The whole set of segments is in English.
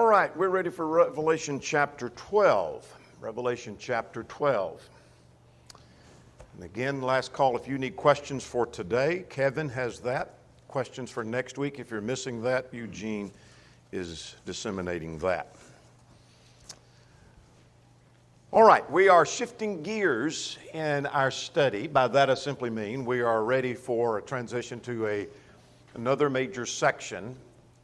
right, we're ready for Revelation chapter 12. Revelation chapter 12. And again, last call, if you need questions for today, Kevin has that. Questions for next week. If you're missing that, Eugene is disseminating that. All right, we are shifting gears in our study. By that I simply mean we are ready for a transition to another major section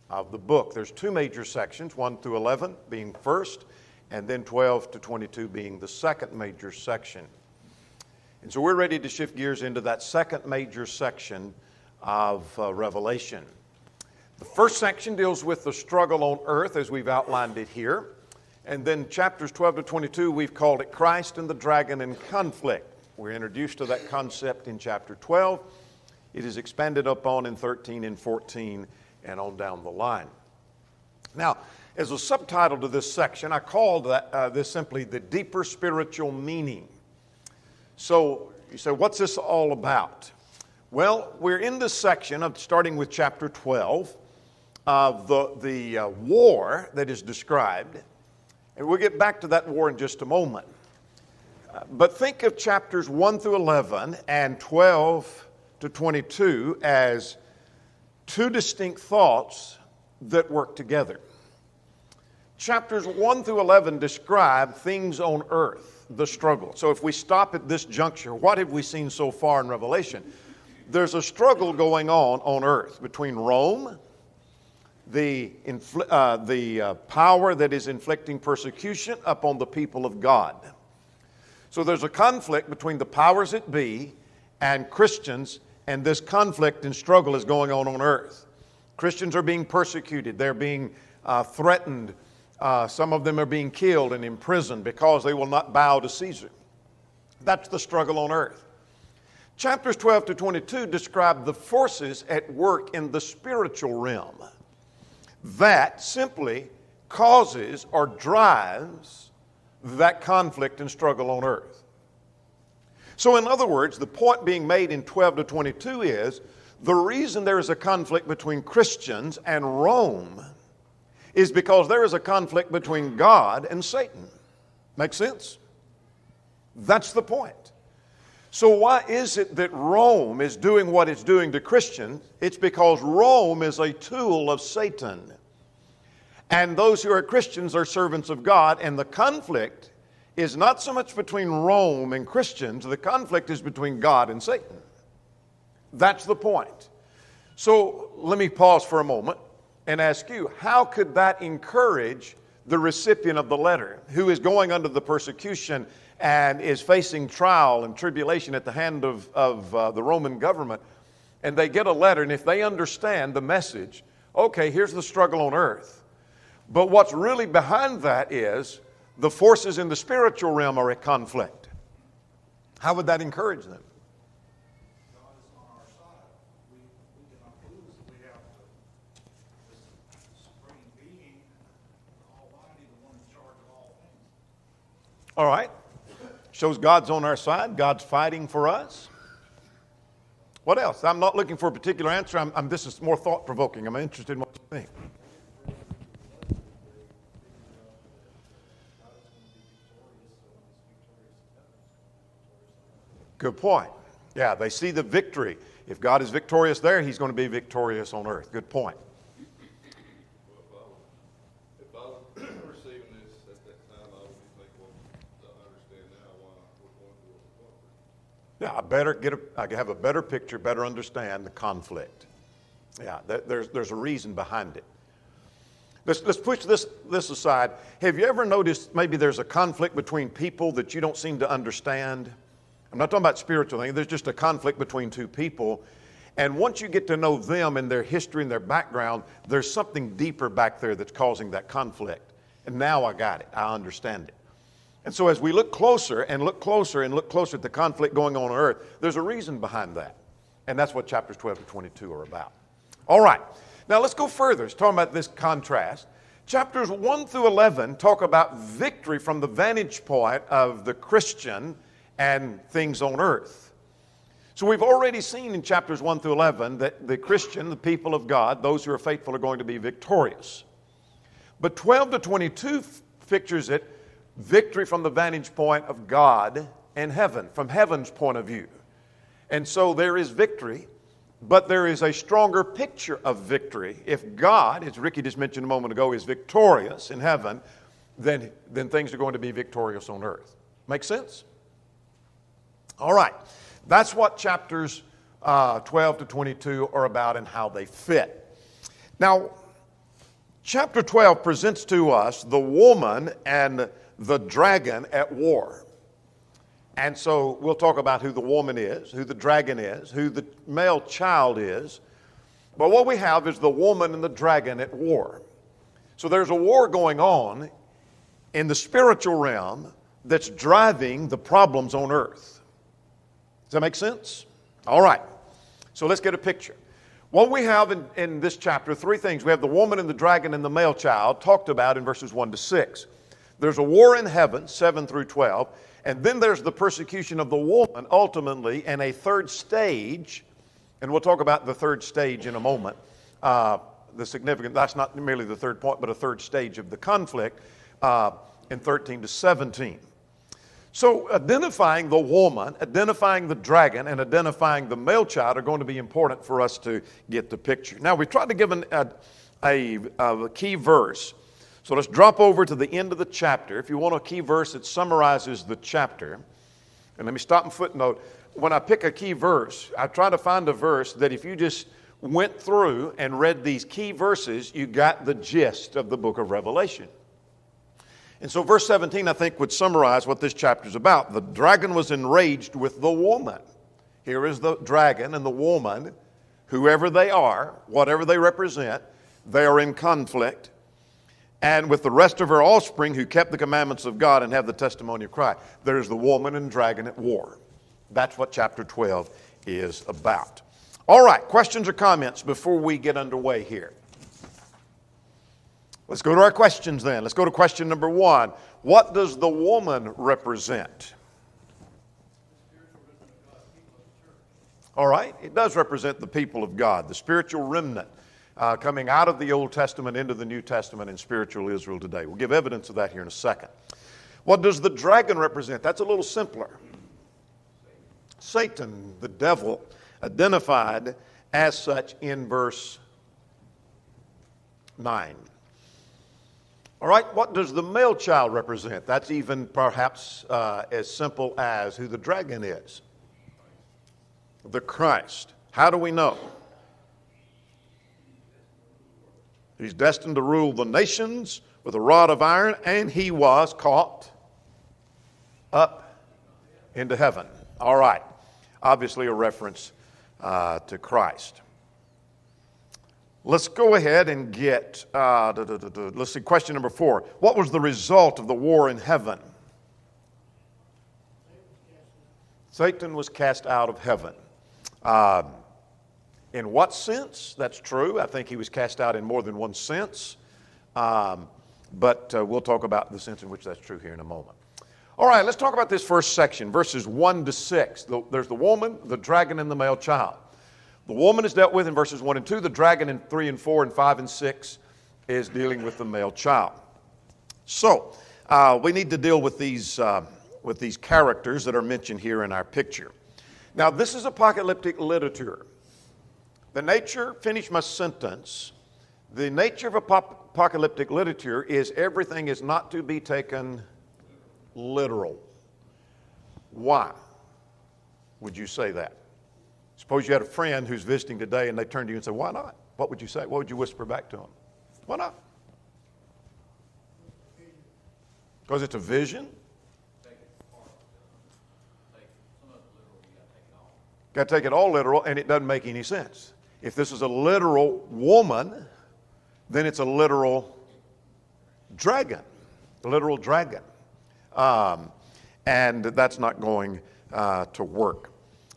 of the book. There's two major sections, 1 through 11 being first, and then 12 to 22 being the second major section. And so we're ready to shift gears into that second major section of Revelation. The first section deals with the struggle on earth as we've outlined it here. And then chapters 12 to 22, we've called it Christ and the Dragon in Conflict. We're introduced to that concept in chapter 12. It is expanded upon in 13 and 14 and on down the line. Now, as a subtitle to this section, I called this simply the deeper spiritual meaning. So you say, what's this all about? Well, we're in this section of starting with chapter 12 of the war that is described. And we'll get back to that war in just a moment. But think of chapters 1 through 11 and 12 to 22 as two distinct thoughts that work together. Chapters 1 through 11 describe things on earth, the struggle. So if we stop at this juncture, what have we seen so far in Revelation? There's a struggle going on earth between Rome, the power that is inflicting persecution upon the people of God. So there's a conflict between the powers that be and Christians, and this conflict and struggle is going on earth. Christians are being persecuted. They're being threatened. Some of them are being killed and imprisoned because they will not bow to Caesar. That's the struggle on earth. Chapters 12 to 22 describe the forces at work in the spiritual realm that simply causes or drives that conflict and struggle on earth. So in other words, the point being made in 12 to 22 is the reason there is a conflict between Christians and Rome is because there is a conflict between God and Satan. Make sense? That's the point. So why is it that Rome is doing what it's doing to Christians? It's because Rome is a tool of Satan. And those who are Christians are servants of God, and the conflict is not so much between Rome and Christians, the conflict is between God and Satan. That's the point. So let me pause for a moment and ask you, how could that encourage the recipient of the letter who is going under the persecution and is facing trial and tribulation at the hand of the Roman government, and they get a letter, and if they understand the message, okay, here's the struggle on earth. But what's really behind that is the forces in the spiritual realm are at conflict. How would that encourage them? God is on our side. We cannot lose. We have the supreme being, Almighty, the one in charge of all things. All right. Shows God's on our side. God's fighting for us. What else? I'm not looking for a particular answer. This is more thought-provoking. I'm interested in what you think. Good point. Yeah, they see the victory. If God is victorious there, He's going to be victorious on earth. Good point. If I was receiving this at that time, I would be thinking, well, I understand now why we're going through what we're going through. Yeah, I have a better picture, better understand the conflict. Yeah, there's a reason behind it. Let's push this aside. Have you ever noticed maybe there's a conflict between people that you don't seem to understand? I'm not talking about spiritual things. There's just a conflict between two people. And once you get to know them and their history and their background, there's something deeper back there that's causing that conflict. And now I got it. I understand it. And so as we look closer and look closer and look closer at the conflict going on earth, there's a reason behind that. And that's what chapters 12 to 22 are about. All right. Now let's go further. It's talking about this contrast. Chapters 1 through 11 talk about victory from the vantage point of the Christian and things on earth. So we've already seen in chapters 1 through 11 that the Christian, the people of God, those who are faithful are going to be victorious. But 12 to 22 pictures it victory from the vantage point of God and heaven, from heaven's point of view. And so there is victory, but there is a stronger picture of victory. If God, as Ricky just mentioned a moment ago, is victorious in heaven, then things are going to be victorious on earth. Make sense? All right. That's what chapters 12 to 22 are about and how they fit. Now, chapter 12 presents to us the woman and the dragon at war. And so we'll talk about who the woman is, who the dragon is, who the male child is. But what we have is the woman and the dragon at war. So there's a war going on in the spiritual realm that's driving the problems on earth. Does that make sense? All right. So let's get a picture. What we have in this chapter, three things. We have the woman and the dragon and the male child talked about in verses 1 to 6. There's a war in heaven, 7 through 12. And then there's the persecution of the woman, ultimately, and a third stage. And we'll talk about the third stage in a moment. That's not merely the third point, but a third stage of the conflict in 13 to 17. So identifying the woman, identifying the dragon, and identifying the male child are going to be important for us to get the picture. Now, we tried to give a key verse. So let's drop over to the end of the chapter. If you want a key verse that summarizes the chapter, and let me stop and footnote. When I pick a key verse, I try to find a verse that if you just went through and read these key verses, you got the gist of the book of Revelation. And so verse 17, I think, would summarize what this chapter is about. The dragon was enraged with the woman. Here is the dragon and the woman, whoever they are, whatever they represent, they are in conflict. And with the rest of her offspring who kept the commandments of God and have the testimony of Christ. There is the woman and dragon at war. That's what chapter 12 is about. All right, questions or comments before we get underway here? Let's go to our questions then. Let's go to question number 1. What does the woman represent? All right, it does represent the people of God, the spiritual remnant. Coming out of the Old Testament into the New Testament in spiritual Israel today. We'll give evidence of that here in a second. What does the dragon represent? That's a little simpler. Satan, the devil, identified as such in verse 9. All right, what does the male child represent? That's even perhaps as simple as who the dragon is. The Christ. How do we know? He's destined to rule the nations with a rod of iron, and he was caught up into heaven. All right. Obviously a reference to Christ. Let's go ahead and get, let's see, question number 4. What was the result of the war in heaven? Satan was cast out of heaven. In what sense? That's true. I think he was cast out in more than one sense. But we'll talk about the sense in which that's true here in a moment. All right, let's talk about this first section, verses 1 to 6. There's the woman, the dragon, and the male child. The woman is dealt with in verses 1 and 2. The dragon in 3 and 4 and 5 and 6 is dealing with the male child. So we need to deal with these characters that are mentioned here in our picture. Now, this is apocalyptic literature. The nature, finish my sentence, the nature of apocalyptic literature is everything is not to be taken literal. Why would you say that? Suppose you had a friend who's visiting today and they turn to you and say, why not? What would you say? What would you whisper back to them? Why not? Because it's a vision? Got to take it all literal, and it doesn't make any sense. If this is a literal woman, then it's a literal dragon. A literal dragon. And that's not going to work.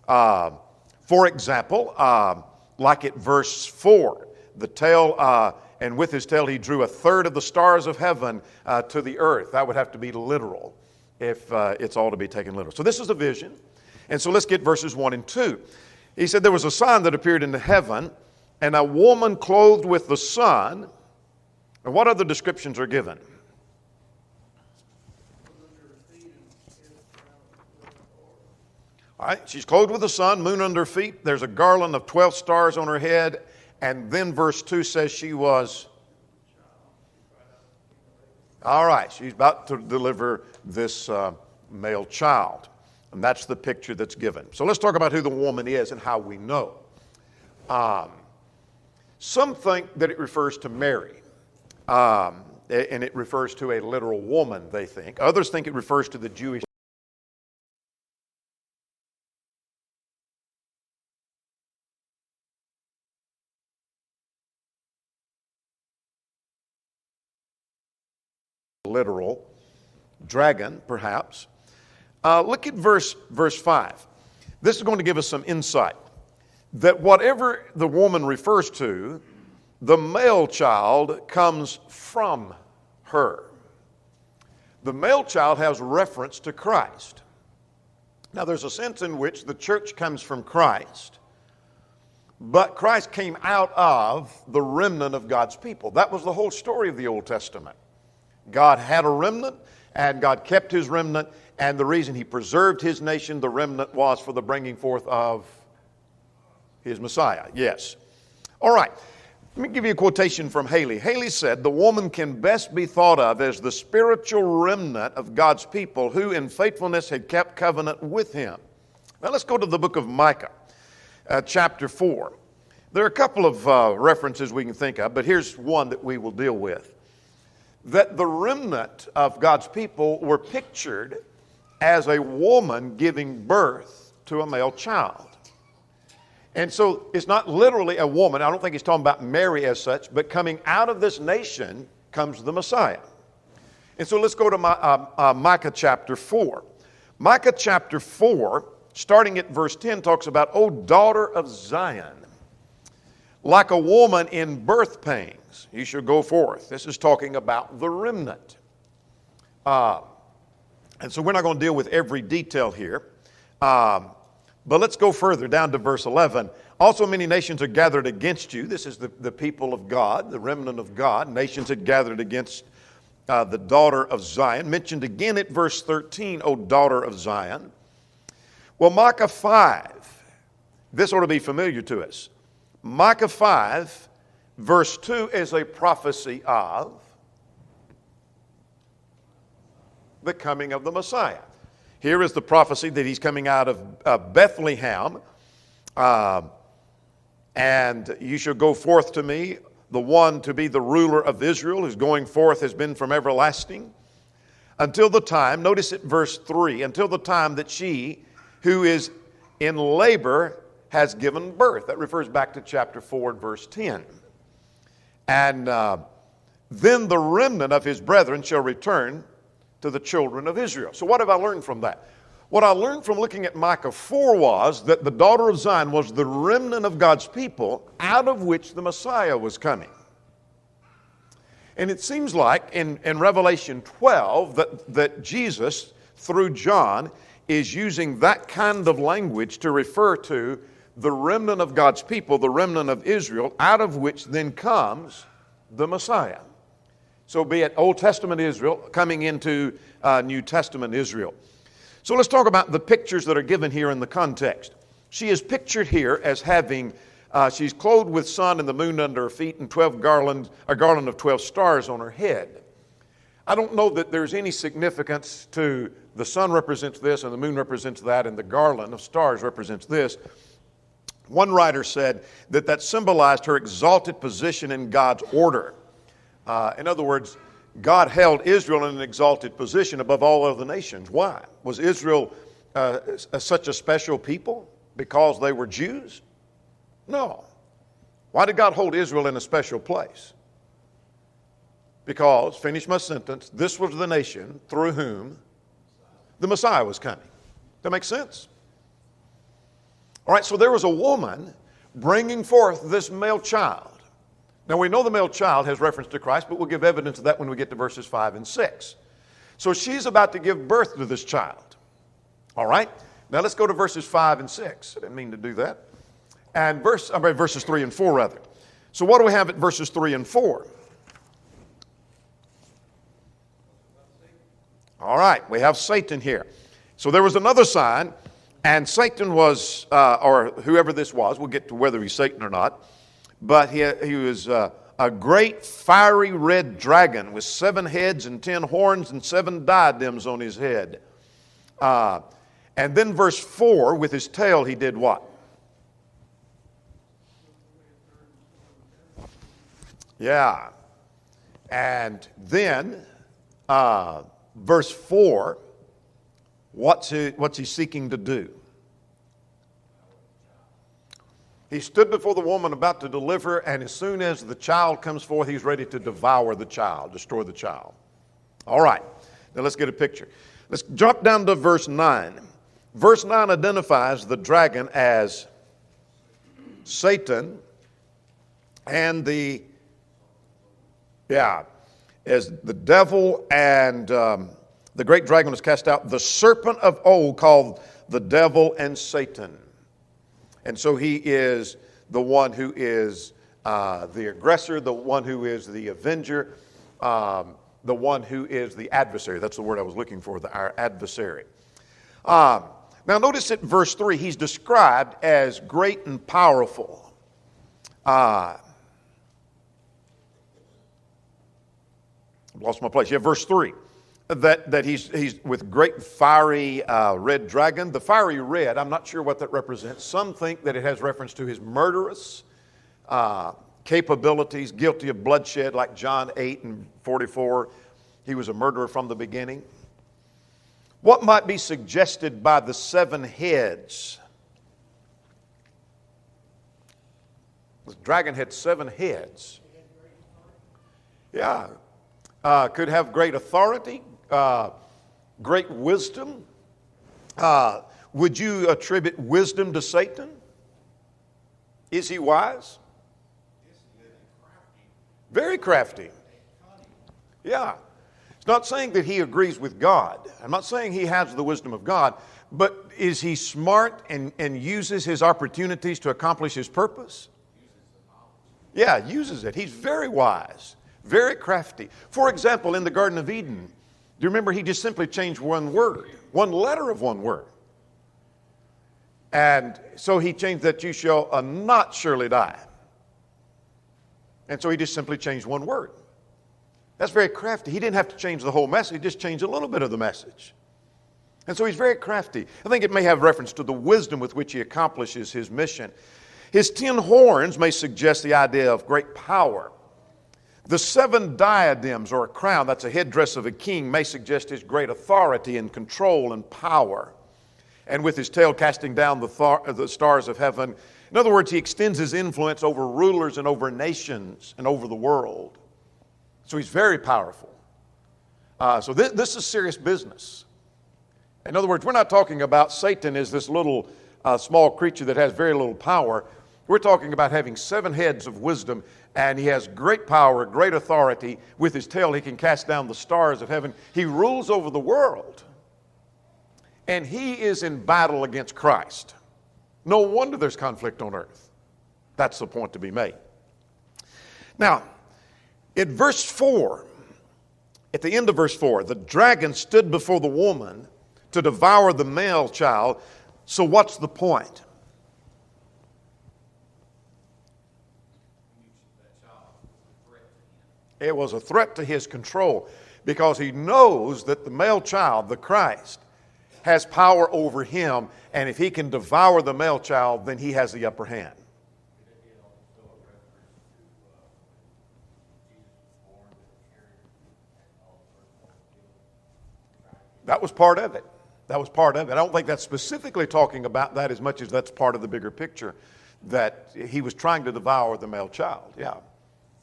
For example, like at verse 4, the tail, and with his tail he drew a third of the stars of heaven to the earth. That would have to be literal if it's all to be taken literal. So this is a vision. And so let's get verses 1 and 2. He said, there was a sign that appeared in the heaven, and a woman clothed with the sun, And what other descriptions are given? All right, she's clothed with the sun, moon under her feet. There's a garland of 12 stars on her head. And then verse 2 says she was... All right, she's about to deliver this male child. And that's the picture that's given. So let's talk about who the woman is and how we know. Some think that it refers to Mary. And it refers to a literal woman, they think. Others think it refers to the Jewish literal dragon, perhaps. Look at verse 5. This is going to give us some insight that whatever the woman refers to, the male child comes from her. The male child has reference to Christ. Now, there's a sense in which the church comes from Christ, but Christ came out of the remnant of God's people. That was the whole story of the Old Testament. God had a remnant, and God kept his remnant, and the reason he preserved his nation, the remnant, was for the bringing forth of his Messiah. Yes. All right. Let me give you a quotation from Haley. Haley said, "The woman can best be thought of as the spiritual remnant of God's people who in faithfulness had kept covenant with him." Now let's go to the book of Micah, chapter 4. There are a couple of references we can think of, but here's one that we will deal with. That the remnant of God's people were pictured as a woman giving birth to a male child. And so it's not literally a woman. I don't think he's talking about Mary as such, but coming out of this nation comes the Messiah. And so let's go to Micah chapter 4. Micah chapter 4, starting at verse 10, talks about, "O daughter of Zion, like a woman in birth pangs, you shall go forth." This is talking about the remnant. And so we're not going to deal with every detail here. But let's go further down to verse 11. "Also many nations are gathered against you." This is the people of God, the remnant of God. Nations had gathered against the daughter of Zion. Mentioned again at verse 13, "O daughter of Zion." Well, Micah 5, this ought to be familiar to us. Micah 5, verse 2 is a prophecy of the coming of the Messiah. Here is the prophecy that he's coming out of Bethlehem. "And you shall go forth to me, the one to be the ruler of Israel, whose going forth has been from everlasting, until the time," notice it verse 3, "until the time that she who is in labor has given birth." That refers back to chapter 4 and verse 10. "And then the remnant of his brethren shall return to the children of Israel." So what have I learned from that? What I learned from looking at Micah 4 was that the daughter of Zion was the remnant of God's people out of which the Messiah was coming. And it seems like in Revelation 12 that Jesus, through John, is using that kind of language to refer to the remnant of God's people, the remnant of Israel, out of which then comes the Messiah. So be it Old Testament Israel coming into New Testament Israel. So let's talk about the pictures that are given here in the context. She is pictured here as having, she's clothed with sun and the moon under her feet and a garland of 12 stars on her head. I don't know that there's any significance to the sun represents this and the moon represents that and the garland of stars represents this. One writer said that symbolized her exalted position in God's order. In other words, God held Israel in an exalted position above all other nations. Why? Was Israel such a special people because they were Jews? No. Why did God hold Israel in a special place? Because, finish my sentence, this was the nation through whom the Messiah was coming. That makes sense? All right, so there was a woman bringing forth this male child. Now we know the male child has reference to Christ, but we'll give evidence of that when we get to verses 5 and 6. So she's about to give birth to this child. All right? Now let's go to verses 5 and 6. I didn't mean to do that. And verses 3 and 4 rather. So what do we have at verses 3 and 4? All right, we have Satan here. So there was another sign, and Satan was, or whoever this was, we'll get to whether he's Satan or not, but he was a great fiery red dragon with 7 heads and 10 horns and 7 diadems on his head. And then verse 4, with his tail he did what? Yeah. And then verse 4, what's he seeking to do? He stood before the woman about to deliver, and as soon as the child comes forth, he's ready to devour the child, destroy the child. All right, now let's get a picture. Let's jump down to verse 9. Verse 9 identifies the dragon as Satan and as the devil, and the great dragon was cast out, the serpent of old called the devil and Satan. And so he is the one who is the aggressor, the one who is the avenger, the one who is the adversary. That's the word I was looking for, our adversary. Now notice at verse 3, he's described as great and powerful. Lost my place. Yeah, verse 3. That he's with great fiery red dragon. The fiery red, I'm not sure what that represents. Some think that it has reference to his murderous capabilities, guilty of bloodshed, like John 8:44. He was a murderer from the beginning. What might be suggested by the 7 heads? The dragon had 7 heads. Yeah. Could have great authority, great wisdom. Would you attribute wisdom to Satan? Is he wise? Very crafty. Yeah. It's not saying that he agrees with God. I'm not saying he has the wisdom of God, but is he smart and uses his opportunities to accomplish his purpose? Yeah, uses it. He's very wise. Very crafty. For example, in the Garden of Eden, do you remember he just simply changed one word, one letter of one word? And so he changed that you shall not surely die. And so he just simply changed one word. That's very crafty. He didn't have to change the whole message, he just changed a little bit of the message. And so he's very crafty. I think it may have reference to the wisdom with which he accomplishes his mission. His 10 horns may suggest the idea of great power. The 7 diadems, or a crown, that's a headdress of a king, may suggest his great authority and control and power. And with his tail casting down the stars of heaven. In other words, he extends his influence over rulers and over nations and over the world. So he's very powerful. So this is serious business. In other words, we're not talking about Satan as this little small creature that has very little power. We're talking about having 7 heads of wisdom, and he has great power, great authority. With his tail, he can cast down the stars of heaven. He rules over the world. And he is in battle against Christ. No wonder there's conflict on earth. That's the point to be made. Now, in verse 4, at the end of verse 4, the dragon stood before the woman to devour the male child. So what's the point? It was a threat to his control because he knows that the male child, the Christ, has power over him, and if he can devour the male child, then he has the upper hand. That was part of it. That was part of it. I don't think that's specifically talking about that as much as that's part of the bigger picture, that he was trying to devour the male child. Yeah.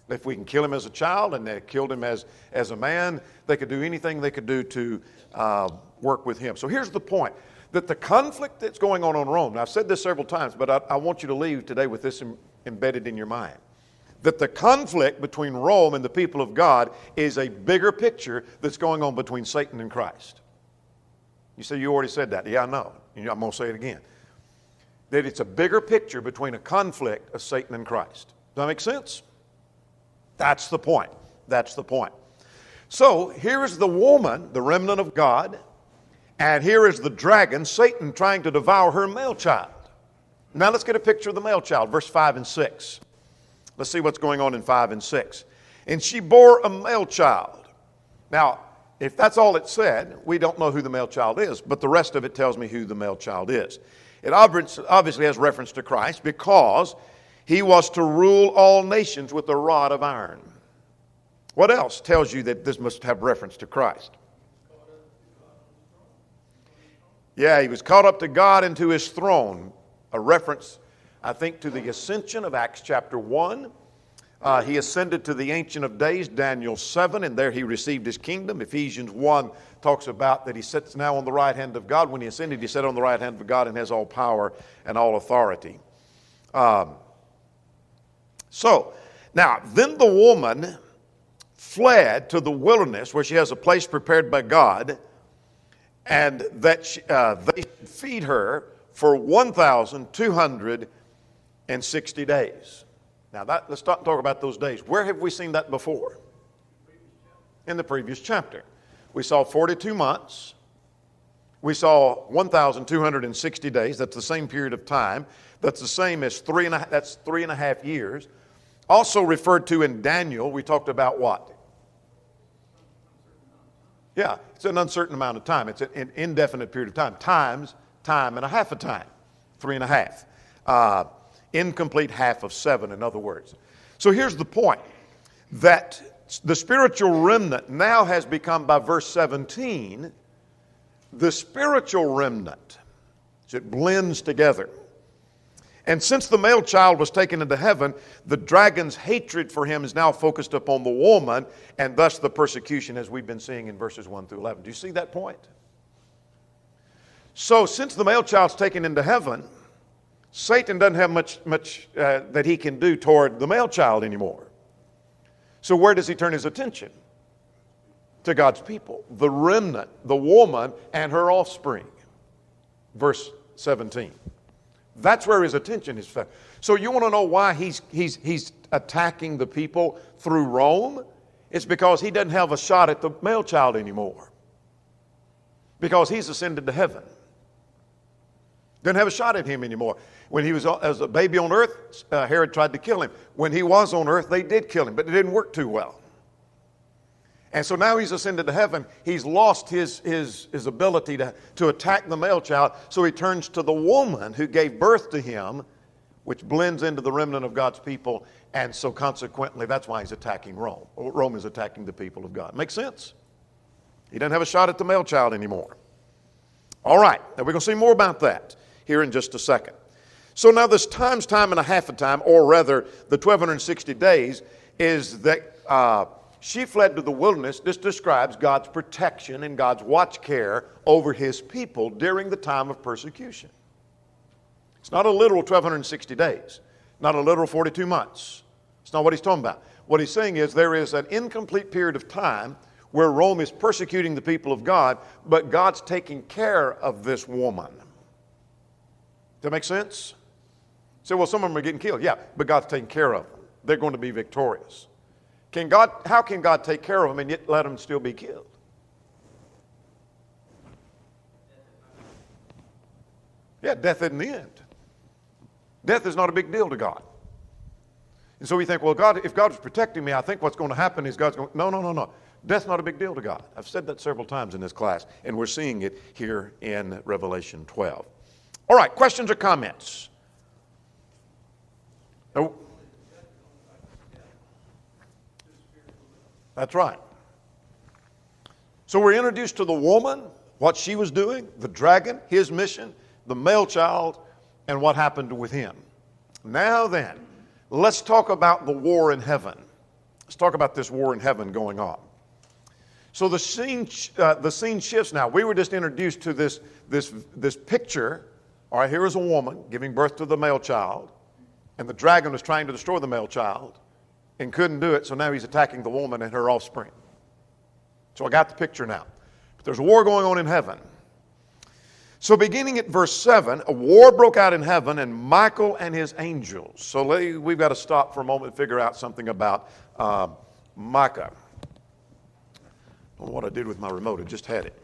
If we can kill him as a child and they killed him as a man, they could do anything they could do to work with him. So here's the point, that the conflict that's going on Rome, and I've said this several times, but I want you to leave today with this embedded in your mind, that the conflict between Rome and the people of God is a bigger picture that's going on between Satan and Christ. You say, you already said that. Yeah, I know. I'm going to say it again. That it's a bigger picture between a conflict of Satan and Christ. Does that make sense? That's the point. That's the point. So here is the woman, the remnant of God, and here is the dragon, Satan, trying to devour her male child. Now let's get a picture of the male child, verse 5 and 6. Let's see what's going on in 5 and 6. And she bore a male child. Now, if that's all it said, we don't know who the male child is, but the rest of it tells me who the male child is. It obviously has reference to Christ because he was to rule all nations with a rod of iron. What else tells you that this must have reference to Christ? Yeah, he was caught up to God and to his throne. A reference, I think, to the ascension of Acts chapter 1. He ascended to the Ancient of Days, Daniel 7, and there he received his kingdom. Ephesians 1 talks about that he sits now on the right hand of God. When he ascended, he sat on the right hand of God and has all power and all authority. So, now, then the woman fled to the wilderness where she has a place prepared by God, and that they should feed her for 1,260 days. Now, let's talk about those days. Where have we seen that before? In the previous chapter. We saw 42 months. We saw 1,260 days. That's the same period of time. That's the same as 3.5 years. Also referred to in Daniel, we talked about what? Yeah, it's an uncertain amount of time. It's an indefinite period of time. Times time and a half a time. 3.5. Incomplete half of 7, in other words. So here's the point, that the spiritual remnant now has become, by verse 17, the spiritual remnant. So it blends together. And since the male child was taken into heaven, the dragon's hatred for him is now focused upon the woman, and thus the persecution, as we've been seeing in verses 1 through 11. Do you see that point? So since the male child's taken into heaven, Satan doesn't have much that he can do toward the male child anymore. So where does he turn his attention? To God's people, the remnant, the woman, and her offspring. Verse 17. That's where his attention is found. So you want to know why he's attacking the people through Rome? It's because he doesn't have a shot at the male child anymore. Because he's ascended to heaven. Doesn't have a shot at him anymore. When he was as a baby on earth, Herod tried to kill him. When he was on earth, they did kill him, but it didn't work too well. And so now he's ascended to heaven. He's lost his ability to attack the male child. So he turns to the woman who gave birth to him, which blends into the remnant of God's people. And so consequently, that's why he's attacking Rome. Rome is attacking the people of God. Makes sense? He doesn't have a shot at the male child anymore. All right. Now we're going to see more about that here in just a second. So now this time and a half a time, or rather the 1,260 days, is that she fled to the wilderness. This describes God's protection and God's watch care over his people during the time of persecution. It's not a literal 1,260 days, not a literal 42 months. It's not what he's talking about. What he's saying is there is an incomplete period of time where Rome is persecuting the people of God, but God's taking care of this woman. Does that make sense? So, well, some of them are getting killed. Yeah, but God's taking care of them. They're going to be victorious. How can God take care of them and yet let them still be killed? Yeah, death isn't the end. Death is not a big deal to God. And so we think, well, God, if God is protecting me, I think what's going to happen is God's going, no. Death's not a big deal to God. I've said that several times in this class, and we're seeing it here in Revelation 12. All right, questions or comments? No. That's right. So we're introduced to the woman, what she was doing, the dragon, his mission, the male child, and what happened with him. Now then, let's talk about the war in heaven. Let's talk about this war in heaven going on. So the scene shifts now. We were just introduced to this picture. All right, here is a woman giving birth to the male child, and the dragon was trying to destroy the male child and couldn't do it, so now he's attacking the woman and her offspring. So I got the picture now. But there's a war going on in heaven. So beginning at verse 7, a war broke out in heaven, and Michael and his angels. So we've got to stop for a moment and figure out something about Micah. I don't know what I did with my remote. I just had it.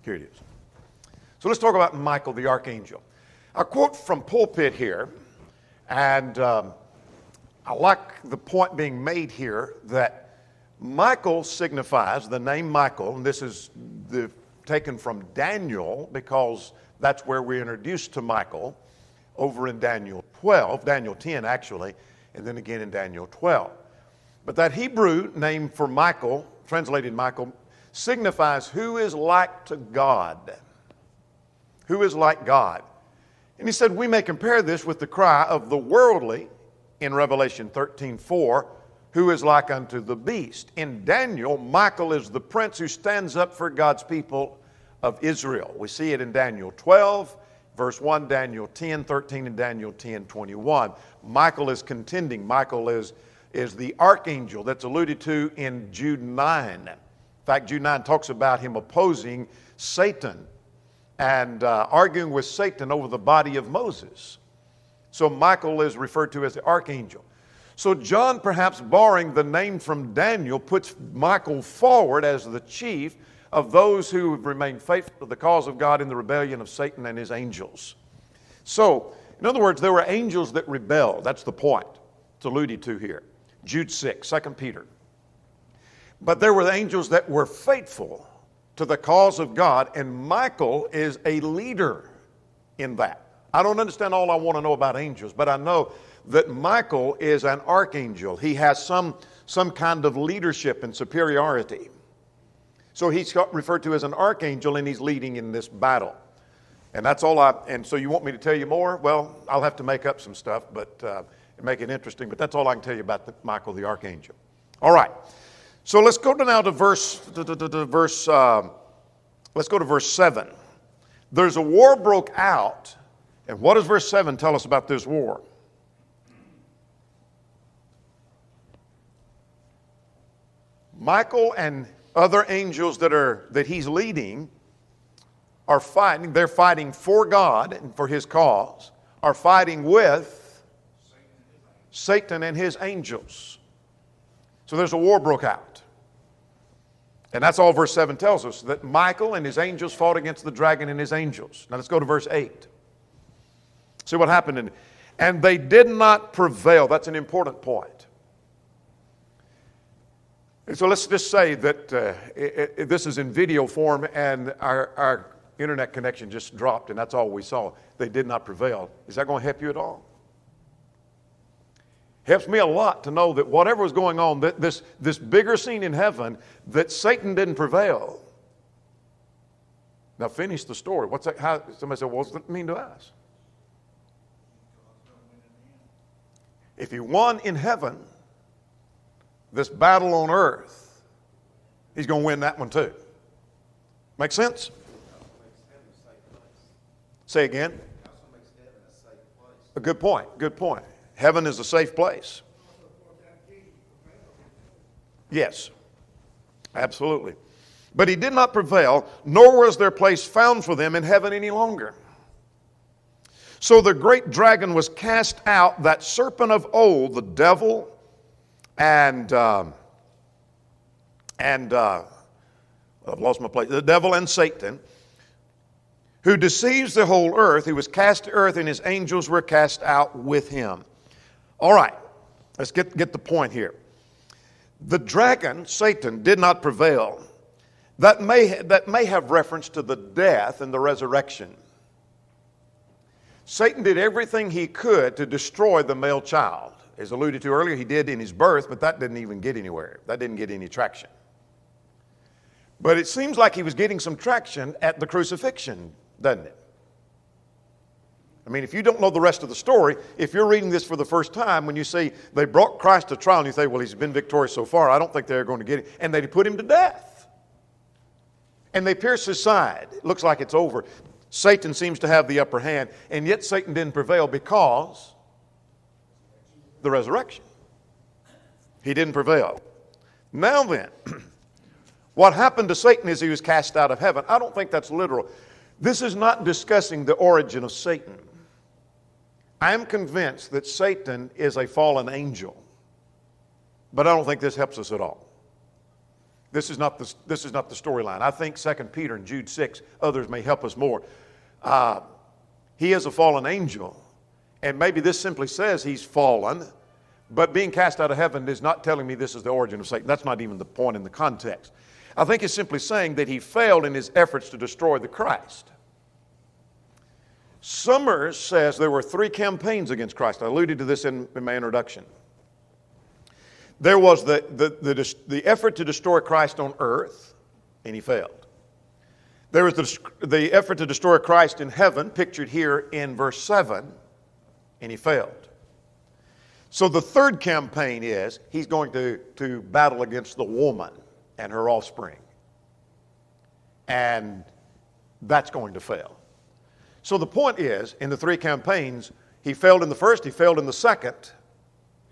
Here it is. So let's talk about Michael the archangel. A quote from pulpit here, and I like the point being made here that Michael signifies, the name Michael, and this is taken from Daniel because that's where we're introduced to Michael, over in Daniel 10 actually, and then again in Daniel 12. But that Hebrew name for Michael, translated Michael, signifies who is like to God. Who is like God. And he said we may compare this with the cry of the worldly in Revelation 13:4, who is like unto the beast. In Daniel, Michael is the prince who stands up for God's people of Israel. We see it in Daniel 12, verse 1, Daniel 10:13, and Daniel 10:21. Michael is contending. Michael is the archangel that's alluded to in Jude 9. In fact, Jude 9 talks about him opposing Satan and arguing with Satan over the body of Moses. So Michael is referred to as the archangel. So John, perhaps borrowing the name from Daniel, puts Michael forward as the chief of those who have remained faithful to the cause of God in the rebellion of Satan and his angels. So, in other words, there were angels that rebelled. That's the point it's alluded to here. Jude 6, 2 Peter. But there were angels that were faithful to the cause of God, and Michael is a leader in that. I don't understand all I want to know about angels, but I know that Michael is an archangel. He has some kind of leadership and superiority. So he's referred to as an archangel, and he's leading in this battle. And that's all and so you want me to tell you more? Well, I'll have to make up some stuff, but make it interesting. But that's all I can tell you about Michael the archangel. All right. So let's go now to let's go to verse 7. There's a war broke out. And what does verse 7 tell us about this war? Michael and other angels that he's leading are fighting. They're fighting for God and for his cause, are fighting with Satan and his angels. So there's a war broke out. And that's all verse 7 tells us, that Michael and his angels fought against the dragon and his angels. Now let's go to verse 8. See what happened. And they did not prevail. That's an important point. And so let's just say that this is in video form and our internet connection just dropped and that's all we saw. They did not prevail. Is that going to help you at all? Helps me a lot to know that whatever was going on, that this bigger scene in heaven, that Satan didn't prevail. Now finish the story. What's that? How, somebody said, well, what does that mean to us? If he won in heaven, this battle on earth, he's going to win that one too. Make sense? Say again. A good point. Good point. Heaven is a safe place. Yes, absolutely. But he did not prevail, nor was their place found for them in heaven any longer. So the great dragon was cast out, that serpent of old, the devil, and I've lost my place. The devil and Satan, who deceives the whole earth. He was cast to earth, and his angels were cast out with him. All right, let's get the point here. The dragon, Satan, did not prevail. That may have reference to the death and the resurrection. Satan did everything he could to destroy the male child. As alluded to earlier, he did in his birth, but that didn't even get anywhere. That didn't get any traction. But it seems like he was getting some traction at the crucifixion, doesn't it? I mean, if you don't know the rest of the story, if you're reading this for the first time, when you see they brought Christ to trial and you say, well, he's been victorious so far, I don't think they're going to get it. And they put him to death. And they pierced his side. It looks like it's over. Satan seems to have the upper hand, and yet Satan didn't prevail because the resurrection. He didn't prevail. Now then, what happened to Satan is he was cast out of heaven. I don't think that's literal. This is not discussing the origin of Satan. I am convinced that Satan is a fallen angel, but I don't think this helps us at all. This is not the storyline. I think 2 Peter and Jude 6, others may help us more. He is a fallen angel, and maybe this simply says he's fallen, but being cast out of heaven is not telling me this is the origin of Satan. That's not even the point in the context. I think it's simply saying that he failed in his efforts to destroy the Christ. Summers says there were 3 campaigns against Christ. I alluded to this in my introduction. There was the effort to destroy Christ on earth, and he failed. There was the effort to destroy Christ in heaven, pictured here in verse 7, and he failed. So the third campaign is he's going to battle against the woman and her offspring. And that's going to fail. So the point is, in the 3 campaigns, he failed in the first, he failed in the second.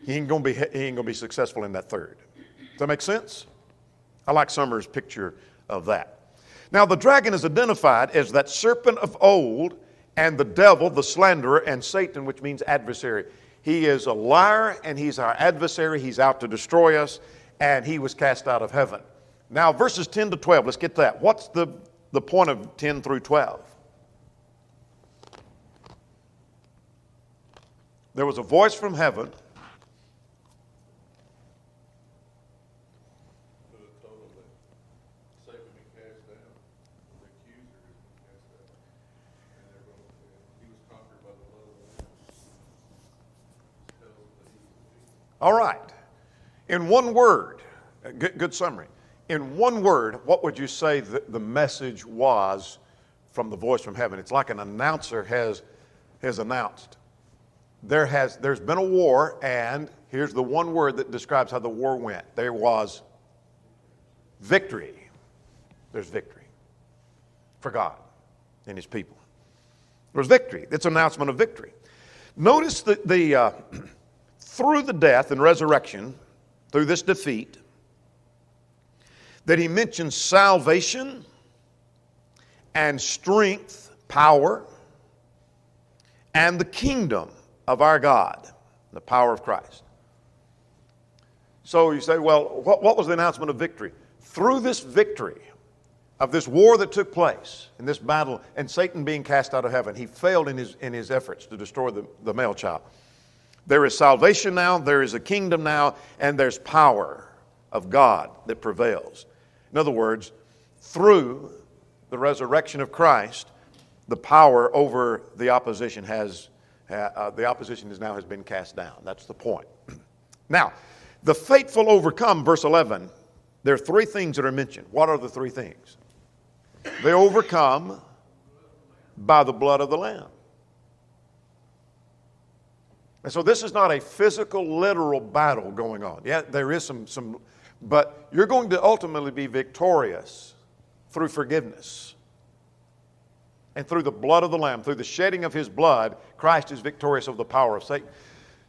He ain't going to be successful in that third. Does that make sense? I like Summers' picture of that. Now, the dragon is identified as that serpent of old, and the devil, the slanderer, and Satan, which means adversary. He is a liar, and he's our adversary. He's out to destroy us, and he was cast out of heaven. Now, verses 10 to 12, let's get that. What's the point of 10 through 12? There was a voice from heaven. All right. In one word, good summary. In one word, what would you say the message was from the voice from heaven? It's like an announcer has announced. There's been a war, and here's the one word that describes how the war went. There was victory. There's victory for God and his people. There was victory. It's an announcement of victory. Notice that through the death and resurrection, through this defeat, that he mentions salvation and strength, power, and the kingdom of our God, the power of Christ. So you say, well, what was the announcement of victory? Through this victory of this war that took place, in this battle, and Satan being cast out of heaven, he failed in his efforts to destroy the male child. There is salvation now, there is a kingdom now, and there's power of God that prevails. In other words, through the resurrection of Christ, the power over the opposition has been cast down. That's the point. Now, the faithful overcome, verse 11, there are 3 things that are mentioned. What are the 3 things? They overcome by the blood of the Lamb. And so this is not a physical, literal battle going on. Yeah, there is some, but you're going to ultimately be victorious through forgiveness. And through the blood of the Lamb, through the shedding of his blood, Christ is victorious over the power of Satan.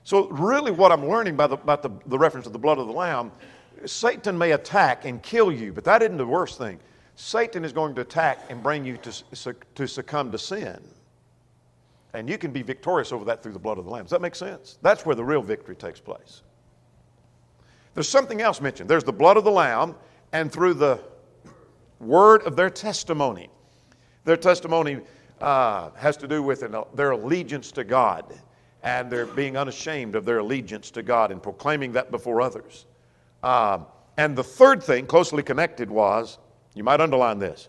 So really what I'm learning about the reference to the blood of the Lamb, Satan may attack and kill you, but that isn't the worst thing. Satan is going to attack and bring you to succumb to sin. And you can be victorious over that through the blood of the Lamb. Does that make sense? That's where the real victory takes place. There's something else mentioned. There's the blood of the Lamb, and through the word of their testimony. Their testimony has to do with their allegiance to God, and they're being unashamed of their allegiance to God and proclaiming that before others. And the third thing, closely connected, was, you might underline this,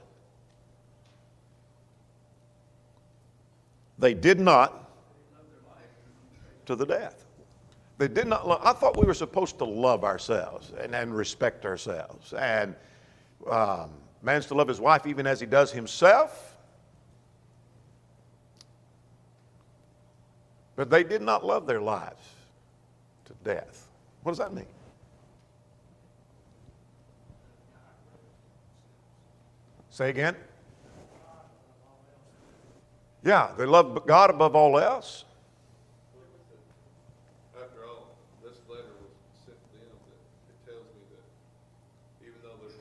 they did not to the death. They did not love. I thought we were supposed to love ourselves and respect ourselves. And man's to love his wife even as he does himself. But they did not love their lives to death. What does that mean? Say again. Yeah, they love God above all else. After all, this letter was sent to them, that it tells me that even though it was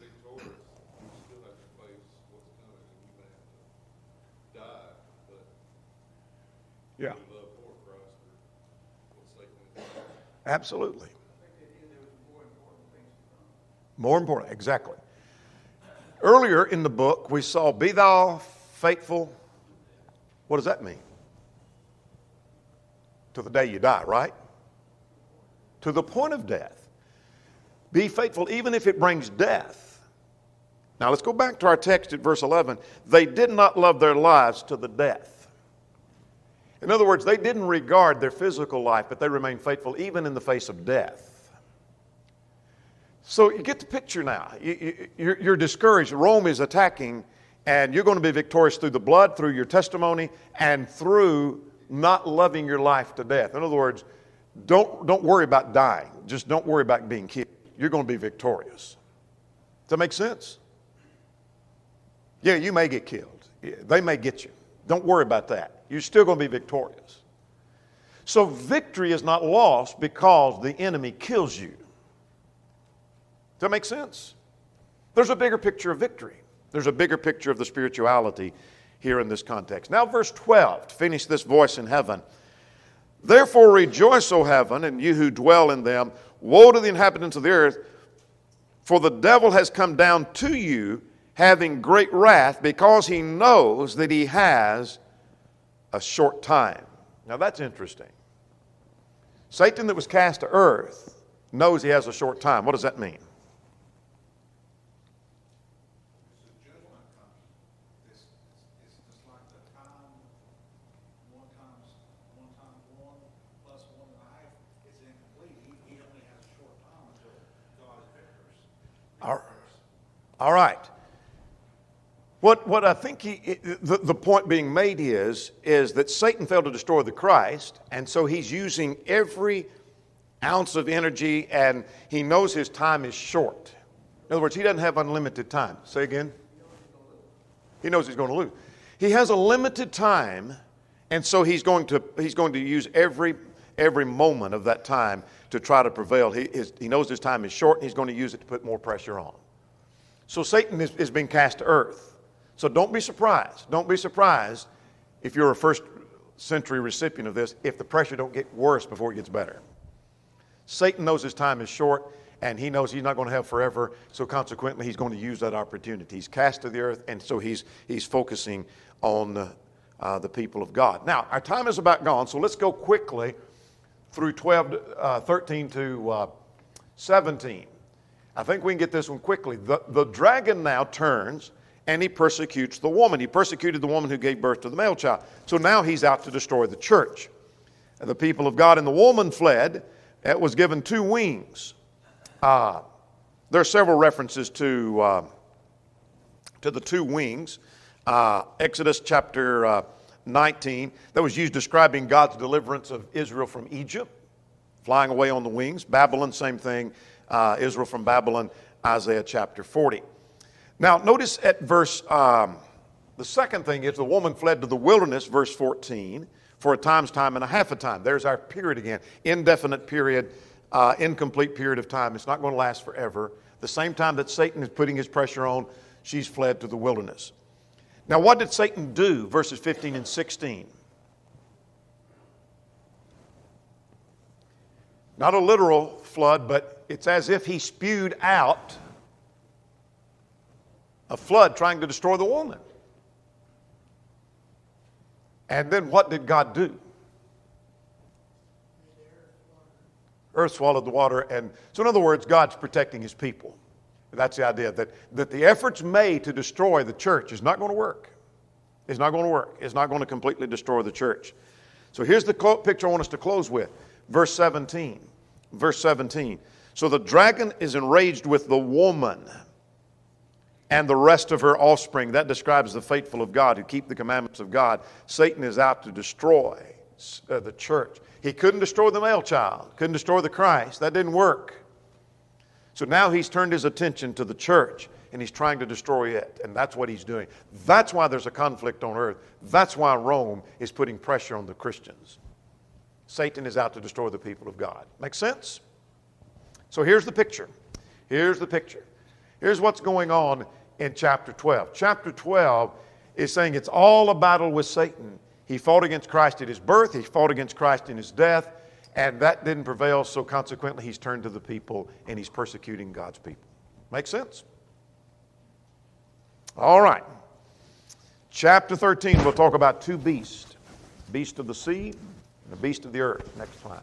victorious, you still have to face what's coming, and you may have to die, but Yeah, you love for Christ or what Satan is. absolutely. I think they knew there was more important things to come. More important, exactly. Earlier in the book, we saw, be thou faithful. What does that mean? To the day you die, right? To the point of death. Be faithful even if it brings death. Now let's go back to our text at verse 11. They did not love their lives to the death. In other words, they didn't regard their physical life, but they remained faithful even in the face of death. So you get the picture now. You're discouraged. Rome is attacking, and you're going to be victorious through the blood, through your testimony, and through not loving your life to death. In other words, don't worry about dying. Just don't worry about being killed. You're going to be victorious. Does that make sense? Yeah, you may get killed. They may get you. Don't worry about that. You're still going to be victorious. So victory is not lost because the enemy kills you. Does that make sense? There's a bigger picture of victory. There's a bigger picture of the spirituality here in this context. Now verse 12, to finish this voice in heaven. Therefore rejoice, O heaven, and you who dwell in them. Woe to the inhabitants of the earth, for the devil has come down to you, having great wrath, because he knows that he has a short time. Now that's interesting. Satan that was cast to earth knows he has a short time. What does that mean? It's just like the time, one times one plus 1.5, it's incomplete. He only has a short time until God is victorious. All right. What I think the point being made is that Satan failed to destroy the Christ, and so he's using every ounce of energy, and he knows his time is short. In other words, he doesn't have unlimited time. Say again? He knows he's going to lose. He has a limited time, and so he's going to use every moment of that time to try to prevail. He knows his time is short, and he's going to use it to put more pressure on. So Satan is being cast to earth. So don't be surprised. Don't be surprised if you're a first century recipient of this, if the pressure don't get worse before it gets better. Satan knows his time is short, and he knows he's not going to have forever, so consequently he's going to use that opportunity. He's cast to the earth, and so he's focusing on the people of God. Now, our time is about gone, so let's go quickly through 13 to 17. I think we can get this one quickly. The dragon now turns and he persecutes the woman. He persecuted the woman who gave birth to the male child. So now he's out to destroy the church. And the people of God, and the woman fled. It was given 2 wings. There are several references to the 2 wings. Exodus chapter 19, that was used describing God's deliverance of Israel from Egypt, flying away on the wings. Babylon, same thing. Israel from Babylon, Isaiah chapter 40. Now, notice at verse, the second thing is the woman fled to the wilderness, verse 14, for a time's time and a half a time. There's our period again. Indefinite period, incomplete period of time. It's not going to last forever. The same time that Satan is putting his pressure on, she's fled to the wilderness. Now, what did Satan do? Verses 15 and 16. Not a literal flood, but it's as if he spewed out a flood trying to destroy the woman. And then what did God do? Earth swallowed the water. And so in other words, God's protecting his people. That's the idea, that the efforts made to destroy the church is not going to work. It's not going to work. It's not going to completely destroy the church. So here's the picture I want us to close with. Verse 17. Verse 17. So the dragon is enraged with the woman and the rest of her offspring. That describes the faithful of God who keep the commandments of God. Satan is out to destroy the church. He couldn't destroy the male child, couldn't destroy the Christ. That didn't work. So now he's turned his attention to the church and he's trying to destroy it. And that's what he's doing. That's why there's a conflict on earth. That's why Rome is putting pressure on the Christians. Satan is out to destroy the people of God. Make sense? So here's the picture. Here's the picture. Here's what's going on in chapter 12. Chapter 12 is saying it's all a battle with Satan. He fought against Christ at his birth. He fought against Christ in his death. And that didn't prevail, so consequently he's turned to the people and he's persecuting God's people. Make sense? All right. Chapter 13, we'll talk about two beasts, beast of the sea and the beast of the earth. Next slide.